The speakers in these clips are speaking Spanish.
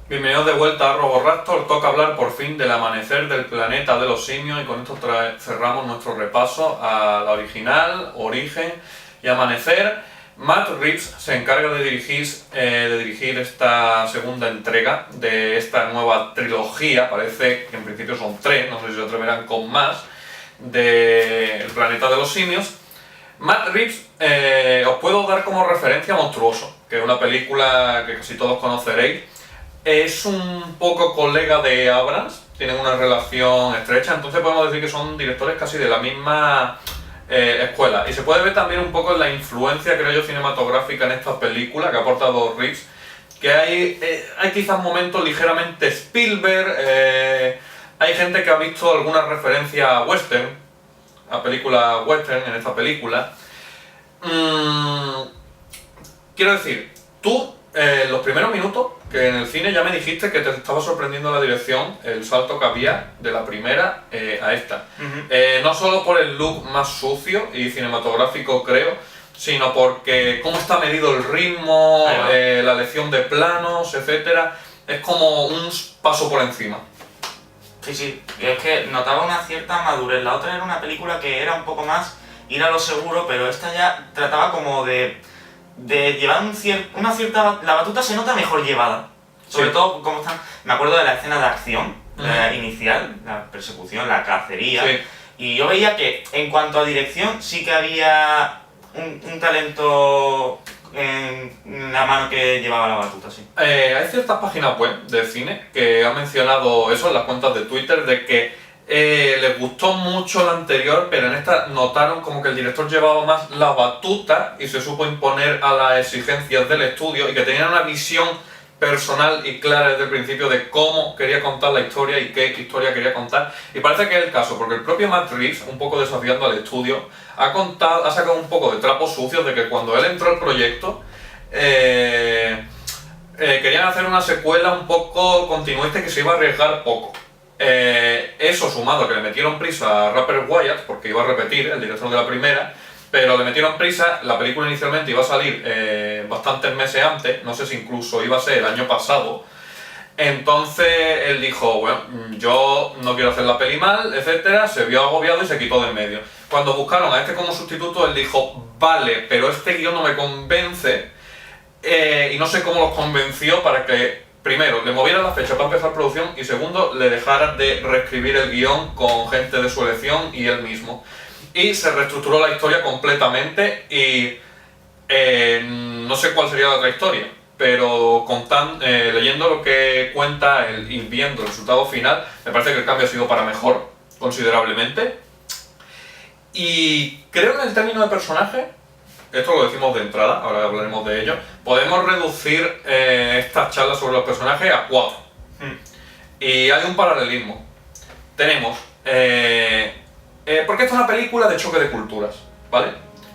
Bienvenidos de vuelta a Roboraptor. Toca hablar por fin del amanecer del planeta de los simios y con esto cerramos nuestro repaso a la original, Origen y Amanecer. Matt Reeves se encarga de dirigir esta segunda entrega de esta nueva trilogía. Parece que en principio son 3, no sé si se atreverán con más, del planeta de los simios. Matt Reeves, os puedo dar como referencia Monstruoso, que es una película que casi todos conoceréis. Es un poco colega de Abrams, tienen una relación estrecha, entonces podemos decir que son directores casi de la misma escuela. Y se puede ver también un poco en la influencia, creo yo, cinematográfica en esta película que ha aportado Reeves, que hay quizás momentos ligeramente Spielberg, hay gente que ha visto alguna referencia a western, a película western en esta película. Quiero decir, tú, los primeros minutos que en el cine ya me dijiste que te estaba sorprendiendo la dirección, el salto que había de la primera a esta. No solo por el look más sucio y cinematográfico, creo, sino porque cómo está medido el ritmo, la elección de planos, etcétera, es como un paso por encima. Sí, es que notaba una cierta madurez. La otra era una película que era un poco más ir a lo seguro, pero esta ya trataba como de llevar una cierta... La batuta se nota mejor llevada. Sobre todo como están... Me acuerdo de la escena de acción inicial, la persecución, la cacería. Sí. Y yo veía que en cuanto a dirección sí que había un talento en la mano que llevaba la batuta, sí. Hay ciertas páginas web de cine que han mencionado eso en las cuentas de Twitter, de que les gustó mucho la anterior, pero en esta notaron como que el director llevaba más la batuta y se supo imponer a las exigencias del estudio y que tenía una visión personal y clara desde el principio de cómo quería contar la historia y qué historia quería contar. Y parece que es el caso, porque el propio Matt Reeves, un poco desafiando al estudio, ha sacado un poco de trapos sucios de que cuando él entró al proyecto querían hacer una secuela un poco continuista y que se iba a arriesgar poco. Eso sumado a que le metieron prisa a Rupert Wyatt, porque iba a repetir el director de la primera, pero le metieron prisa. La película inicialmente iba a salir bastantes meses antes, no sé si incluso iba a ser el año pasado. Entonces él dijo, bueno, yo no quiero hacer la peli mal, etcétera, se vio agobiado y se quitó de en medio. Cuando buscaron a este como sustituto, él dijo, vale, pero este guión no me convence, y no sé cómo los convenció para que, primero, le movieran la fecha para empezar producción y segundo, le dejaran de reescribir el guión con gente de su elección y él mismo. Y se reestructuró la historia completamente y no sé cuál sería la otra historia, pero leyendo lo que cuenta él y viendo el resultado final, me parece que el cambio ha sido para mejor, considerablemente. Y creo que en el término de personaje, esto lo decimos de entrada, ahora hablaremos de ello, podemos reducir estas charlas sobre los personajes a 4. Y hay un paralelismo. Tenemos... porque esta es una película de choque de culturas, ¿vale?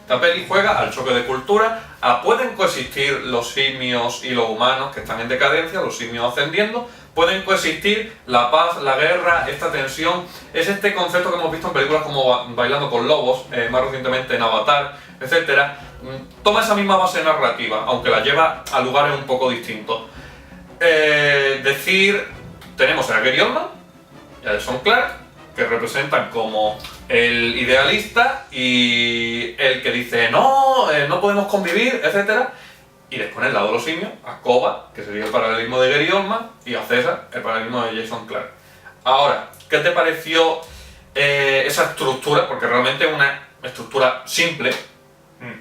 Esta peli juega al choque de culturas, pueden coexistir los simios y los humanos que están en decadencia, los simios ascendiendo, pueden coexistir la paz, la guerra, esta tensión. Es este concepto que hemos visto en películas como Bailando con Lobos, más recientemente en Avatar, etcétera. Toma esa misma base narrativa, aunque la lleva a lugares un poco distintos. Tenemos a Gary Oldman y a Jason Clarke, que representan como el idealista y el que dice no podemos convivir, etcétera. Y después en el lado de los simios, a Koba, que sería el paralelismo de Gary Oldman, y a César, el paralelismo de Jason Clarke. Ahora, ¿qué te pareció esa estructura? Porque realmente es una estructura simple,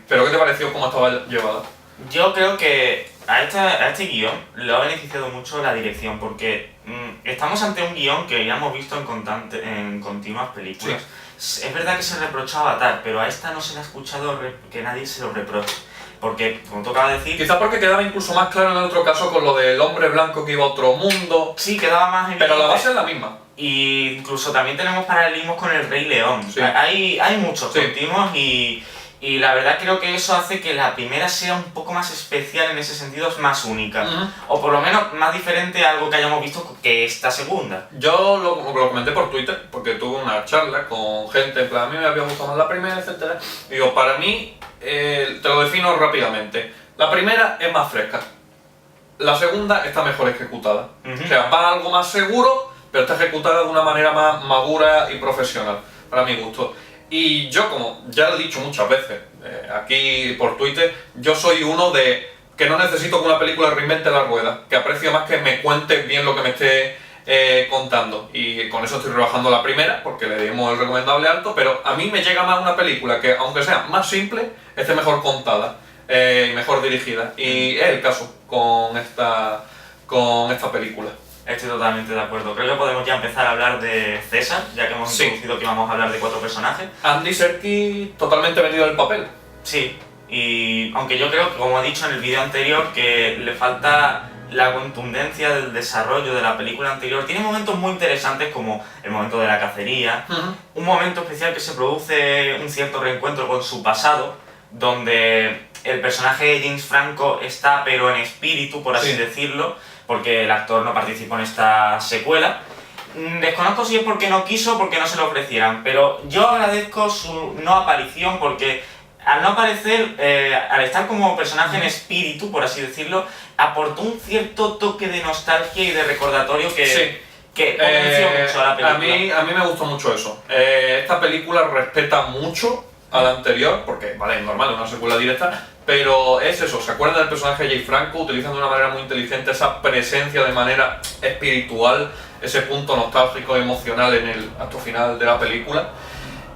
pero ¿qué te pareció cómo estaba llevada? Yo creo que a este guión le ha beneficiado mucho la dirección, porque estamos ante un guión que ya hemos visto en continuas películas. Sí. Es verdad que se reprochaba a Avatar, pero a esta no se le ha escuchado que nadie se lo reproche. Porque, como tocaba decir... Quizás porque quedaba incluso más claro en el otro caso con lo del hombre blanco que iba a otro mundo. Sí, quedaba más evidente. Pero la base es la misma. Y incluso también tenemos paralelismos con el Rey León. Sí. Hay muchos continuos y la verdad creo que eso hace que la primera sea un poco más especial en ese sentido, es más única. O por lo menos más diferente a algo que hayamos visto que esta segunda. Yo lo comenté por Twitter, porque tuve una charla con gente, en plan, a mí me había gustado más la primera, etcétera. Digo, para mí, te lo defino rápidamente. La primera es más fresca. La segunda está mejor ejecutada. Ujú. O sea, va algo más seguro, pero está ejecutada de una manera más madura y profesional, para mi gusto. Y yo, como ya lo he dicho muchas veces, aquí por Twitter, yo soy uno de que no necesito que una película reinvente la rueda, que aprecio más que me cuente bien lo que me esté contando. Y con eso estoy rebajando la primera, porque le dimos el recomendable alto, pero a mí me llega más una película que, aunque sea más simple, esté mejor contada y mejor dirigida. Y es el caso con esta película. Estoy totalmente de acuerdo. Creo que podemos ya empezar a hablar de César, ya que hemos Sí. introducido que íbamos a hablar de 4 personajes. Andy Serkis totalmente metido en el papel. Sí, y aunque yo creo que, como he dicho en el vídeo anterior, que le falta la contundencia del desarrollo de la película anterior. Tiene momentos muy interesantes como el momento de la cacería, un momento especial que se produce un cierto reencuentro con su pasado, donde el personaje de James Franco está pero en espíritu, por así Sí. decirlo, porque el actor no participó en esta secuela. Desconozco si es porque no quiso o porque no se lo ofrecieran, pero yo agradezco su no aparición porque al no aparecer, al estar como personaje en espíritu, por así decirlo, aportó un cierto toque de nostalgia y de recordatorio que, Sí. que potenció mucho a la película. A mí me gustó mucho eso. Esta película respeta mucho a la anterior, porque, vale, es normal, es una secuela directa, pero es eso, se acuerda del personaje de Jay Franco, utilizando de una manera muy inteligente esa presencia de manera espiritual, ese punto nostálgico y emocional en el acto final de la película.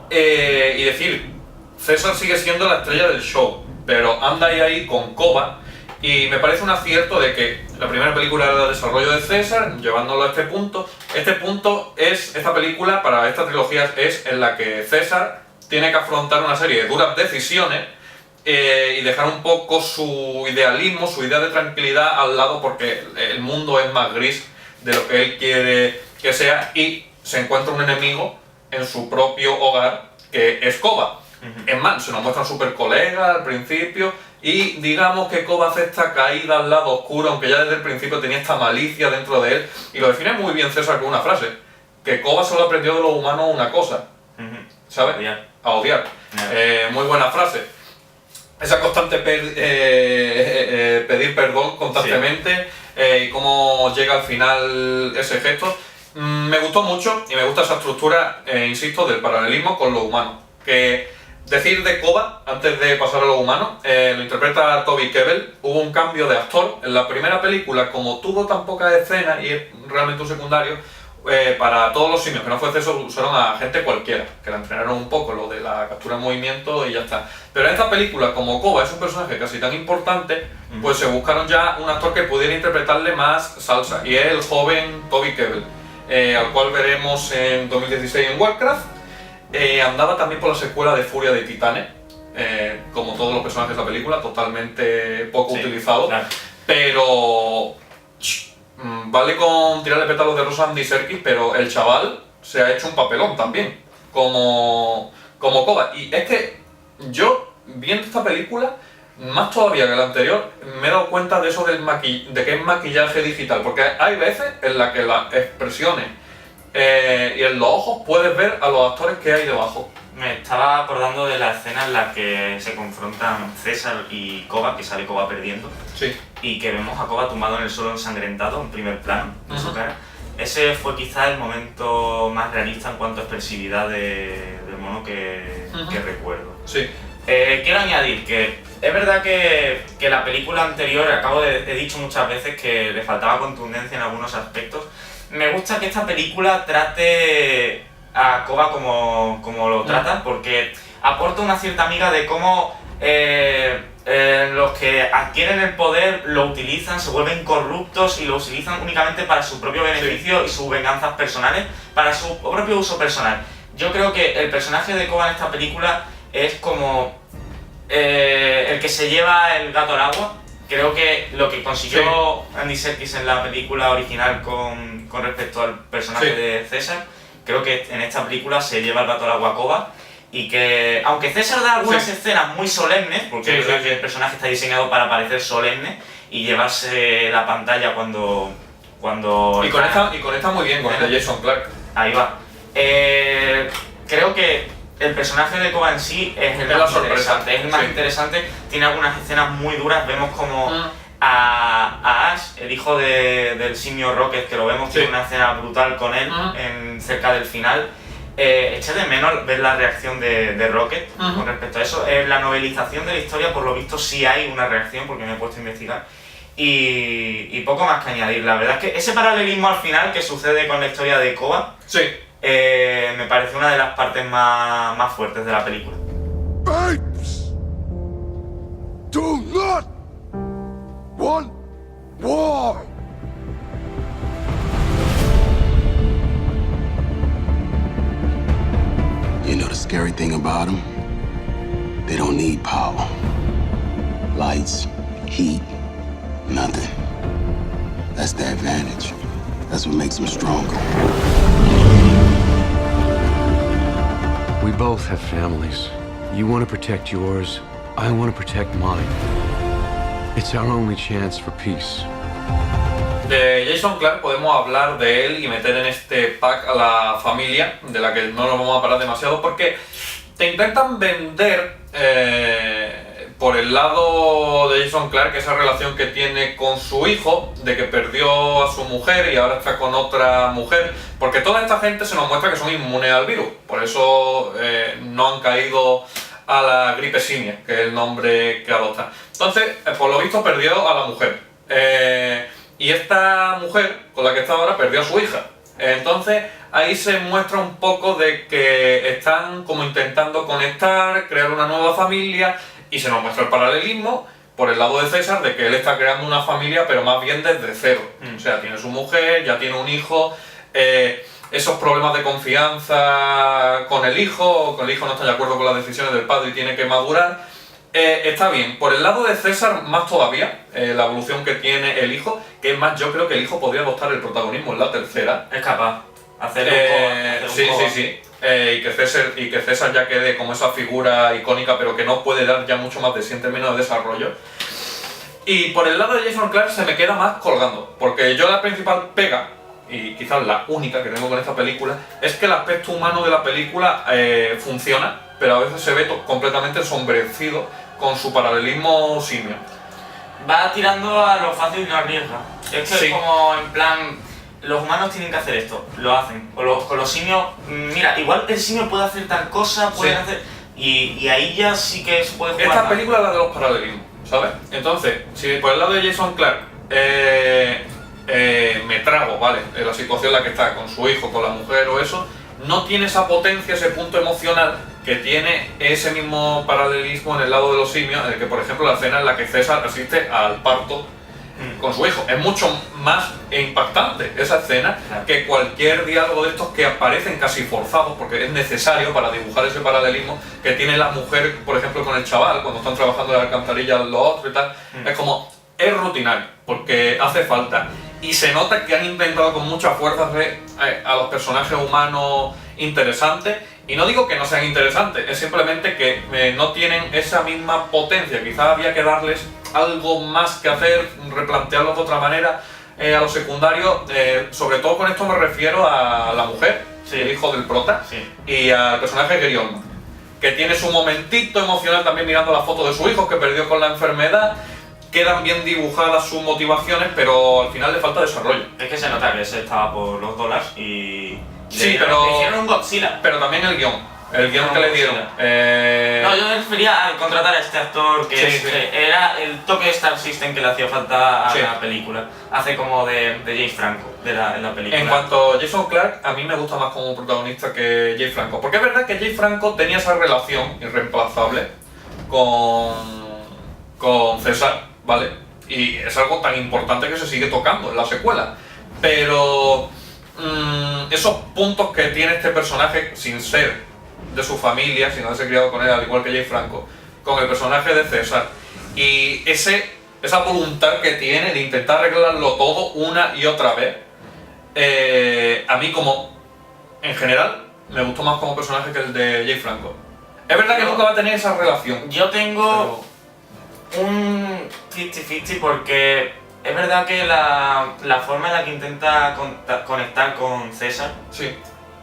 Y decir, César sigue siendo la estrella del show, pero anda ahí con Koba, y me parece un acierto de que la primera película era el desarrollo de César, llevándolo a este punto. Esta película para esta trilogía es en la que César tiene que afrontar una serie de duras decisiones y dejar un poco su idealismo, su idea de tranquilidad al lado, porque el mundo es más gris de lo que él quiere que sea, y se encuentra un enemigo en su propio hogar que es Koba. Es más, se nos muestra un super colega al principio y digamos que Koba hace esta caída al lado oscuro, aunque ya desde el principio tenía esta malicia dentro de él, y lo define muy bien César con una frase, que Koba solo aprendió de los humanos una cosa, ¿sabes? A odiar. Muy buena frase. Esa constante pedir perdón constantemente, y cómo llega al final ese gesto. Me gustó mucho y me gusta esa estructura, insisto, del paralelismo con lo humano. Que decir de Koba, antes de pasar a lo humano, lo interpreta Toby Kebbell. Hubo un cambio de actor. En la primera película, como tuvo tan pocas escenas y es realmente un secundario, para todos los simios que no fue César, usaron a gente cualquiera, que la entrenaron un poco, lo de la captura en movimiento y ya está. Pero en esta película, como Koba es un personaje casi tan importante, pues se buscaron ya un actor que pudiera interpretarle más salsa, y es el joven Toby Kebbell, al cual veremos en 2016 en Warcraft. Andaba también por la secuela de Furia de Titanes, como todos los personajes de la película, totalmente poco utilizado, claro. Pero vale con tirarle pétalos de rosa a Andy Serkis, pero el chaval se ha hecho un papelón también, como Koba. Y es que yo, viendo esta película, más todavía que la anterior, me he dado cuenta de eso de que es maquillaje digital, porque hay veces en las que las expresiones y en los ojos puedes ver a los actores que hay debajo. Me estaba acordando de la escena en la que se confrontan César y Koba, que sale Koba perdiendo, Sí. y que vemos a Koba tumbado en el suelo ensangrentado, en primer plano, de su cara. Ese fue quizás el momento más realista en cuanto a expresividad del mono que recuerdo. Sí. Quiero añadir que es verdad que la película anterior, he dicho muchas veces que le faltaba contundencia en algunos aspectos. Me gusta que esta película trate a Koba como lo trata, porque aporta una cierta miga de cómo los que adquieren el poder lo utilizan, se vuelven corruptos y lo utilizan únicamente para su propio beneficio y sus venganzas personales, para su propio uso personal. Yo creo que el personaje de Koba en esta película es como el que se lleva el gato al agua. Creo que lo que consiguió Andy Serkis en la película original con respecto al personaje de César, creo que en esta película se lleva el gato al agua a Koba, y que aunque César da algunas escenas muy solemnes, porque creo que el personaje está diseñado para parecer solemne y llevarse la pantalla cuando Y conecta muy bien con el de Jason Clarke. Ahí va. Creo que el personaje de Koba en sí es el más interesante, tiene algunas escenas muy duras, vemos como a Ash, el hijo del simio Rocket, que lo vemos, tiene una escena brutal con él cerca del final. Eché de menos ver la reacción de Rocket con respecto a eso. En la novelización de la historia, por lo visto, sí hay una reacción, porque me he puesto a investigar. Y poco más que añadir. La verdad es que ese paralelismo al final que sucede con la historia de Koba, me parece una de las partes más fuertes de la película. Babes! Do not want war! You know the scary thing about them? They don't need power. Lights, heat, nothing. That's the advantage. That's what makes them stronger. We both have families. You want to protect yours, I want to protect mine. It's our only chance for peace. De Jason Clarke podemos hablar de él y meter en este pack a la familia, de la que no nos vamos a parar demasiado, porque te intentan vender por el lado de Jason Clarke esa relación que tiene con su hijo, de que perdió a su mujer y ahora está con otra mujer, porque toda esta gente se nos muestra que son inmunes al virus, por eso no han caído a la gripe simia, que es el nombre que adoptan. Entonces, por lo visto perdió a la mujer. Y esta mujer con la que está ahora perdió a su hija. Entonces ahí se muestra un poco de que están como intentando conectar, crear una nueva familia, y se nos muestra el paralelismo por el lado de César, de que él está creando una familia pero más bien desde cero. O sea, tiene su mujer, ya tiene un hijo, esos problemas de confianza con el hijo no está de acuerdo con las decisiones del padre y tiene que madurar. Está bien. Por el lado de César, más todavía, la evolución que tiene el hijo, que es más, yo creo que el hijo podría adoptar el protagonismo en la tercera. Es capaz. Hacer un sí. Y que César ya quede como esa figura icónica, pero que no puede dar ya mucho más de sí en términos de desarrollo. Y por el lado de Jason Clarke se me queda más colgando, porque yo la principal pega, y quizás la única que tengo con esta película, es que el aspecto humano de la película funciona, pero a veces se ve completamente ensombrecido con su paralelismo simio. Va tirando a lo fácil y no arriesga. Es que es como en plan, los humanos tienen que hacer esto, lo hacen. Con los simios, mira, igual el simio puede hacer tal cosa, puede hacer... Y ahí ya sí que se puede jugar. Esta película es la de los paralelismos, ¿sabes? Entonces, si por el lado de Jason Clarke me trago, ¿vale? La situación en la que está con su hijo, con la mujer o eso, no tiene esa potencia, ese punto emocional que tiene ese mismo paralelismo en el lado de los simios, en el que, por ejemplo, la escena en la que César asiste al parto con su hijo. Es mucho más impactante esa escena que cualquier diálogo de estos que aparecen casi forzados, porque es necesario para dibujar ese paralelismo que tiene la mujer, por ejemplo, con el chaval, cuando están trabajando en la alcantarilla los otros y tal. Es como, es rutinario, porque hace falta. Y se nota que han intentado con mucha fuerza hacer a los personajes humanos interesantes. Y no digo que no sean interesantes, es simplemente que no tienen esa misma potencia. Quizás había que darles algo más que hacer, replantearlos de otra manera a los secundarios. Sobre todo con esto me refiero a la mujer, el hijo del prota, y al personaje de Gary Oldman, que tiene su momentito emocional también mirando la foto de su hijo que perdió con la enfermedad. Quedan bien dibujadas sus motivaciones, pero al final le falta desarrollo. Es que se nota que ese estaba por los dólares y... Sí, le hicieron un Godzilla. Pero también el guión que le dieron. No, yo me refería a contratar a este actor que era el toque Star System que le hacía falta a la película. Hace como de James Franco en la película. En cuanto a Jason Clarke, a mí me gusta más como protagonista que James Franco. Porque es verdad que James Franco tenía esa relación irreemplazable con César, ¿vale? Y es algo tan importante que se sigue tocando en la secuela. Pero esos puntos que tiene este personaje sin ser de su familia, sin haberse criado con él, al igual que James Franco, con el personaje de César, y esa voluntad que tiene de intentar arreglarlo todo una y otra vez, a mí como, en general, me gustó más como personaje que el de James Franco. Es verdad que nunca va a tener esa relación. Yo tengo un 50-50 porque es verdad que la forma en la que intenta conectar con César,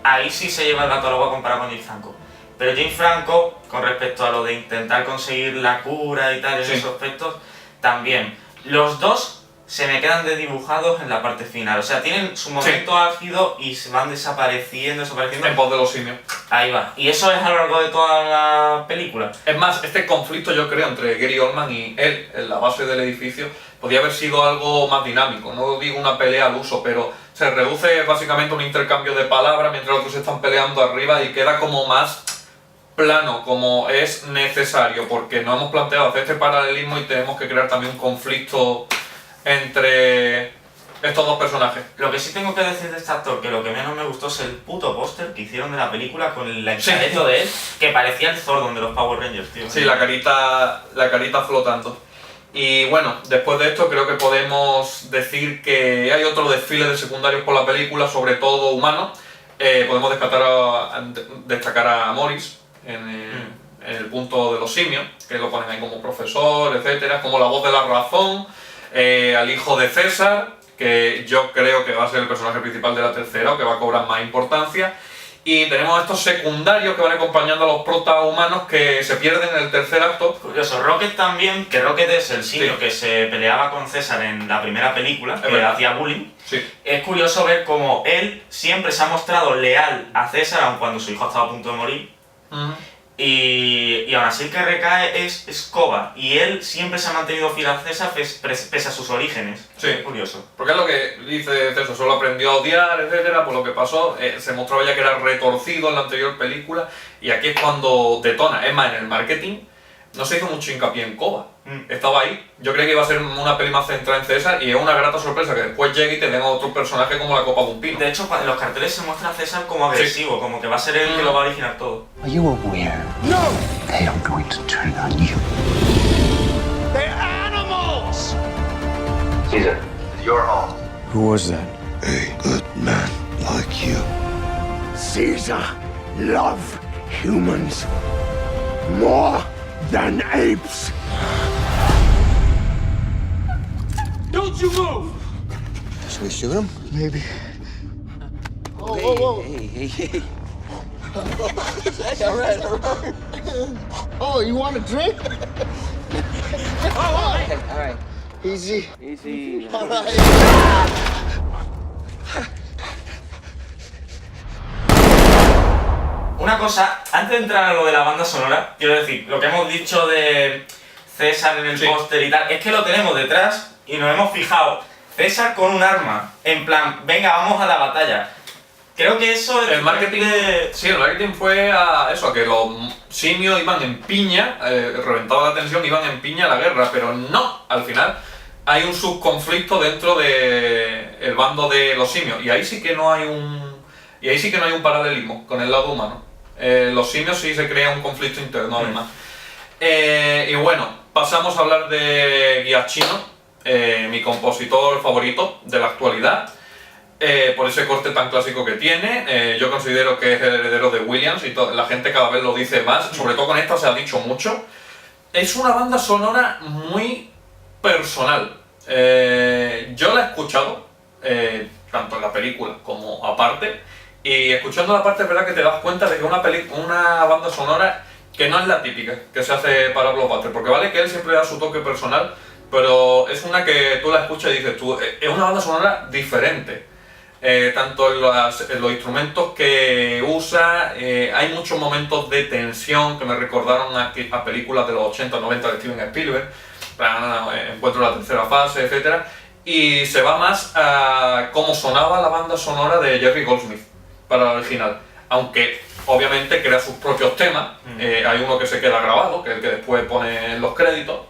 ahí sí se lleva el gato al agua comparado con James Franco. Pero James Franco, con respecto a lo de intentar conseguir la cura y tal, en esos aspectos, también. Los dos se me quedan desdibujados en la parte final. O sea, tienen su momento álgido y se van desapareciendo. En pos de los simios. Ahí va. Y eso es a lo largo de toda la película. Es más, este conflicto yo creo entre Gary Oldman y él en la base del edificio podría haber sido algo más dinámico. No digo una pelea al uso, pero se reduce básicamente a un intercambio de palabras mientras los otros se están peleando arriba y queda como más plano, como es necesario, porque nos hemos planteado hacer este paralelismo y tenemos que crear también un conflicto entre estos dos personajes. Lo que sí tengo que decir de este actor, que lo que menos me gustó es el puto póster que hicieron de la película con el esqueleto de él, que parecía el Zordon de los Power Rangers, tío. Sí, la carita flotando. Y bueno, después de esto creo que podemos decir que hay otro desfile de secundarios por la película, sobre todo humanos. Podemos destacar a Morris en el punto de los simios, que lo ponen ahí como profesor, etcétera, como la voz de la razón, al hijo de César, que yo creo que va a ser el personaje principal de la tercera o que va a cobrar más importancia. Y tenemos estos secundarios que van acompañando a los protahumanos que se pierden en el tercer acto. Curioso, Rocket también, que Rocket es el simio que se peleaba con César en la primera película, que hacía bullying. Sí. Es curioso ver cómo él siempre se ha mostrado leal a César, aun cuando su hijo estaba a punto de morir. Y aún así el que recae es Koba, y él siempre se ha mantenido fiel a César pese a sus orígenes. Sí. Es curioso. Porque es lo que dice César, solo aprendió a odiar, etcétera, por lo que pasó. Se mostraba ya que era retorcido en la anterior película, y aquí es cuando detona. Es más, en el marketing no se hizo mucho hincapié en Koba. Estaba ahí. Yo creía que iba a ser una peli más centrada en César, y es una grata sorpresa que después llegue y te den a otro personaje como la copa de un pino. De hecho, en los carteles se muestra a César como agresivo, como que va a ser él que lo va a originar todo. Are you aware? No! They are going to turn on you. They're animals! Caesar, your home. Who was that? A good man like you. Caesar love humans more than apes. Don't you move! Should we shoot him? Maybe. Whoa, whoa, whoa. Hey. All right. Oh, you want a drink? All right. Easy. All right. Una cosa, antes de entrar a lo de la banda sonora, quiero decir, lo que hemos dicho de César en el póster y tal, es que lo tenemos detrás y nos hemos fijado. César con un arma, en plan, venga, vamos a la batalla. Creo que eso es El marketing, sí, el marketing fue a eso, a que los simios iban en piña, reventaba la tensión, iban en piña a la guerra, pero no, al final hay un subconflicto dentro del bando de los simios, y ahí sí que no hay un paralelismo con el lado humano. Los simios sí se crea un conflicto interno además. Y bueno, pasamos a hablar de Giacchino, mi compositor favorito de la actualidad. Por ese corte tan clásico que tiene, yo considero que es el heredero de Williams y la gente cada vez lo dice más, sobre todo con esta se ha dicho mucho. Es una banda sonora muy personal. Yo la he escuchado, tanto en la película como aparte, y escuchando la parte es verdad que te das cuenta de que una banda sonora que no es la típica que se hace para Blockbuster, porque vale que él siempre da su toque personal, pero es una que tú la escuchas y dices tú, es una banda sonora diferente. Tanto en los instrumentos que usa, hay muchos momentos de tensión que me recordaron a películas de los 80 o 90 de Steven Spielberg, Encuentro en la tercera fase, etc. Y se va más a cómo sonaba la banda sonora de Jerry Goldsmith para la original, aunque obviamente crea sus propios temas. Hay uno que se queda grabado, que es el que después pone en los créditos.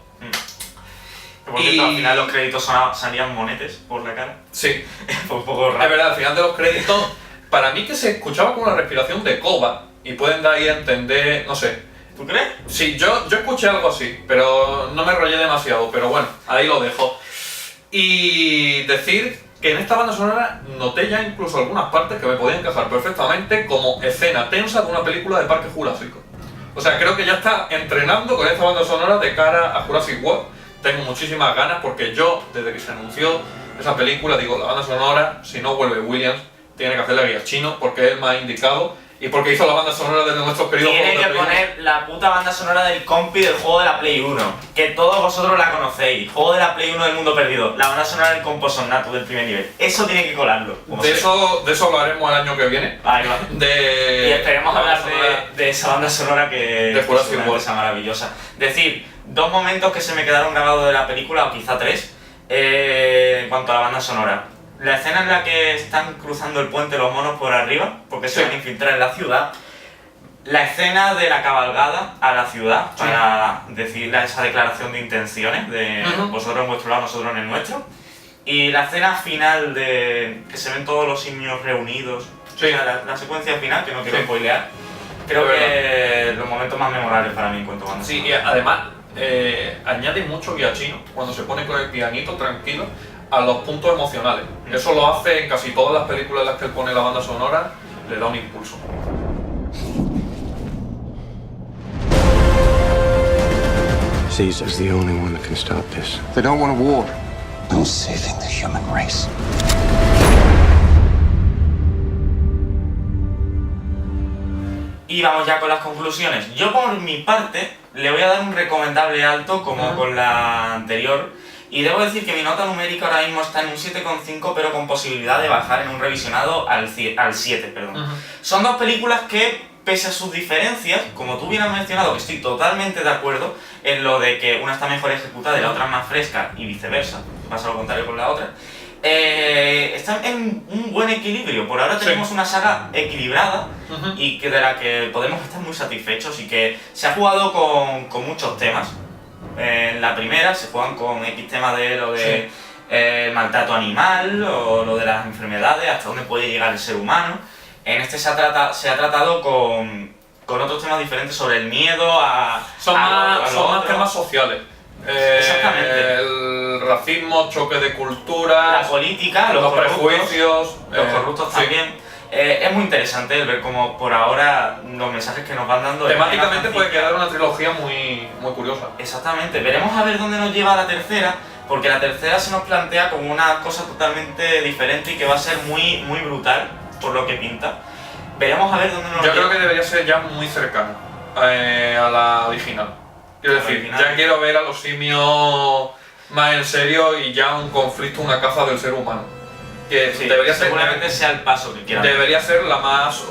Por cierto, al final los créditos salían monetes por la cara. Sí. Fue un poco raro. Es verdad, al final de los créditos, para mí que se escuchaba como la respiración de Koba, y pueden dar ahí a entender, no sé. ¿Tú crees? Sí, yo escuché algo así, pero no me enrollé demasiado, pero bueno, ahí lo dejo. Y decir que en esta banda sonora noté ya incluso algunas partes que me podían encajar perfectamente como escena tensa de una película de Parque Jurásico. O sea, creo que ya está entrenando con esta banda sonora de cara a Jurassic World. Tengo muchísimas ganas porque yo, desde que se anunció esa película, digo, la banda sonora, si no vuelve Williams, tiene que hacerla Giacchino porque es el más indicado. Y porque hizo la banda sonora de nuestros queridos Tiene juegos que de Play poner la puta banda sonora del compi del juego de la Play 1, que todos vosotros la conocéis. Juego de la Play 1 del mundo perdido, la banda sonora del Composon Natu del primer nivel. Eso tiene que colarlo. De eso hablaremos el año que viene. Ahí va. Y esperemos hablar sonora de esa banda sonora que Jurassic World. sea maravillosa. Decir, 2 momentos que se me quedaron grabados de la película, o quizá 3, en cuanto a la banda sonora. La escena en la que están cruzando el puente los monos por arriba, porque se van a infiltrar en la ciudad. La escena de la cabalgada a la ciudad, para decir esa declaración de intenciones, de vosotros en vuestro lado, nosotros en el nuestro. Y la escena final de que se ven todos los simios reunidos, o sea, la secuencia final, que no quiero spoilear, creo que los momentos más memorables para mí en cuanto a banda sonora. Sí, y además añade mucho Giacchino cuando se pone con el pianito tranquilo a los puntos emocionales. Eso lo hace en casi todas las películas en las que él pone la banda sonora, le da un impulso. Caesar's the only one that can stop this. They don't want a war. No saving the human race. Y vamos ya con las conclusiones. Yo por mi parte le voy a dar un recomendable alto como con la anterior. Y debo decir que mi nota numérica ahora mismo está en un 7,5, pero con posibilidad de bajar en un revisionado al 7, perdón. Son dos películas que, pese a sus diferencias, como tú bien has mencionado, que estoy totalmente de acuerdo en lo de que una está mejor ejecutada y la otra más fresca y viceversa, pasa lo contrario con la otra, están en un buen equilibrio. Por ahora tenemos una saga equilibrada y que de la que podemos estar muy satisfechos y que se ha jugado con muchos temas. En la primera se juegan con X temas de lo de maltrato animal o lo de las enfermedades, hasta dónde puede llegar el ser humano. En este se ha tratado con otros temas diferentes sobre el miedo Son más temas sociales. Exactamente. El racismo, choque de culturas, la política, los prejuicios, los corruptos también. Es muy interesante el ver cómo por ahora los mensajes que nos van dando. Temáticamente puede quedar una trilogía muy curiosa. Exactamente. Veremos a ver dónde nos lleva la tercera, porque la tercera se nos plantea como una cosa totalmente diferente y que va a ser muy brutal, por lo que pinta. Veremos a ver dónde nos lleva. Yo creo que debería ser ya muy cercana a la original. Quiero decir, ya quiero ver a los simios más en serio y ya un conflicto, una caza del ser humano. Que Sí, debería ser, seguramente sea el paso que quieran. debería ser la más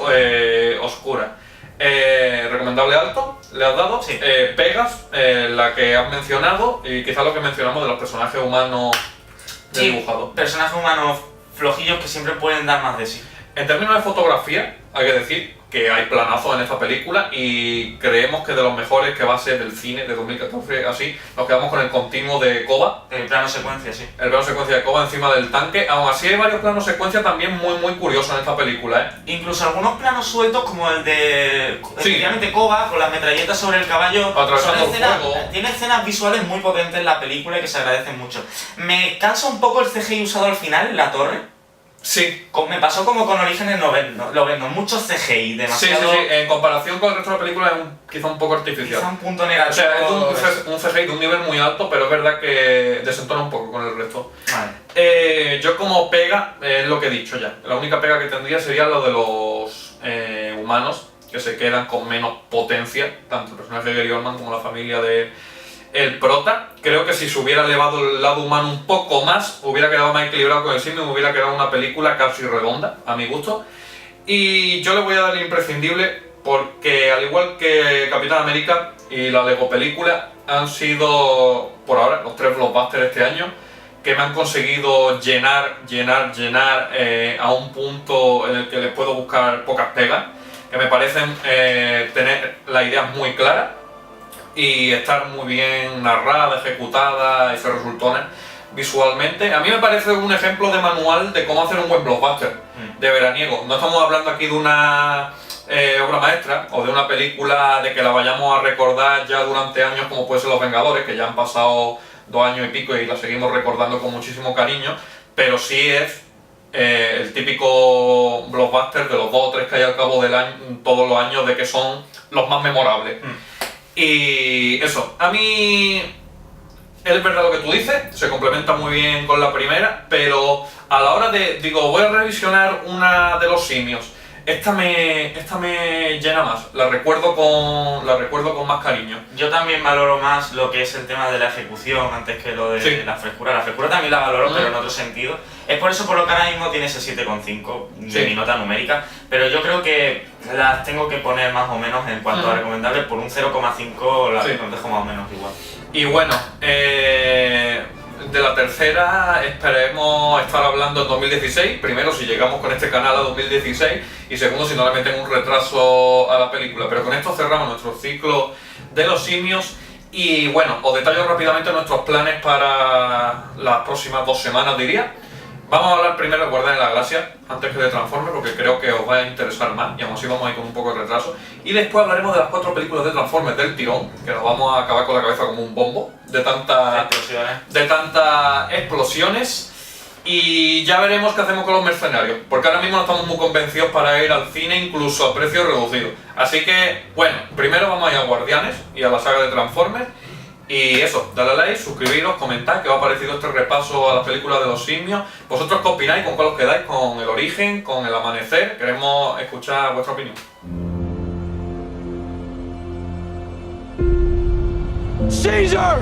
oscura. Recomendable alto, le has dado. Sí. Pegas, la que has mencionado y quizás lo que mencionamos de los personajes humanos dibujados. Personajes humanos flojillos que siempre pueden dar más de sí. En términos de fotografía, hay que decir que hay planazos en esta película y creemos que de los mejores que va a ser del cine de 2014, así, nos quedamos con el continuo de Koba. El plano secuencia, sí. El plano secuencia de Koba encima del tanque. Aún así hay varios planos secuencia también muy curiosos en esta película, Incluso algunos planos sueltos como el de Sí. efectivamente Koba con las metralletas sobre el caballo. Atravesando Son el escenas- fuego. Tiene escenas visuales muy potentes en la película y que se agradecen mucho. Me cansa un poco el CGI usado al final en la torre. Sí. Me pasó como con Orígenes Noveno, muchos CGI, Sí, demasiado. en comparación con el resto de la película es quizá un poco artificial. Quizá un punto O negativo. sea, es un CGI de un nivel muy alto, pero es verdad que desentona un poco con el resto. Vale. Yo como pega, es lo que he dicho ya. La única pega que tendría sería lo de los humanos, que se quedan con menos potencia, tanto el personaje de Gary Oldman como la familia de el prota. Creo que si se hubiera elevado el lado humano un poco más, hubiera quedado más equilibrado con el cine, hubiera quedado una película casi redonda, a mi gusto. Y yo le voy a dar el imprescindible porque, al igual que Capitán América y la Lego película, han sido, por ahora, los 3 blockbusters este año que me han conseguido llenar a un punto en el que les puedo buscar pocas pegas, que me parecen tener las ideas muy claras y estar muy bien narrada, ejecutada y ser resultones visualmente. A mí me parece un ejemplo de manual de cómo hacer un buen blockbuster de veraniego. No estamos hablando aquí de una obra maestra o de una película de que la vayamos a recordar ya durante años como puede ser Los Vengadores, que ya han pasado 2 años y pico y la seguimos recordando con muchísimo cariño, pero sí es el típico blockbuster de los 2 o 3 que hay al cabo del año, todos los años, de que son los más memorables. Y eso, a mí es verdad lo que tú dices, se complementa muy bien con la primera, pero a la hora de, digo, voy a revisionar una de los simios, esta me llena más, la recuerdo con más cariño. Yo también valoro más lo que es el tema de la ejecución antes que lo de Sí. la frescura. La frescura también la valoro, pero en otro sentido. Es por eso por lo que ahora mismo tiene ese 7,5 de Sí. mi nota numérica, pero yo creo que las tengo que poner más o menos en cuanto a recomendables, por un 0,5 las Sí. dejo más o menos igual. Y bueno, de la tercera esperemos estar hablando en 2016, primero si llegamos con este canal a 2016 y segundo si no le meten un retraso a la película, pero con esto cerramos nuestro ciclo de los simios y bueno, os detallo rápidamente nuestros planes para las próximas 2 semanas diría. Vamos a hablar primero de Guardianes de la Galaxia, antes que de Transformers, porque creo que os va a interesar más, y aún así vamos a ir con un poco de retraso. Y después hablaremos de las 4 películas de Transformers del tirón, que nos vamos a acabar con la cabeza como un bombo, de tantas explosiones. Y ya veremos qué hacemos con los mercenarios, porque ahora mismo no estamos muy convencidos para ir al cine, incluso a precio reducido. Así que, bueno, primero vamos a ir a Guardianes y a la saga de Transformers. Y eso, dale a like, suscribiros, comentad qué os ha parecido este repaso a las películas de los simios. ¿Vosotros qué opináis? ¿Con cuál os quedáis? ¿Con El Origen? ¿Con El Amanecer? Queremos escuchar vuestra opinión. Caesar!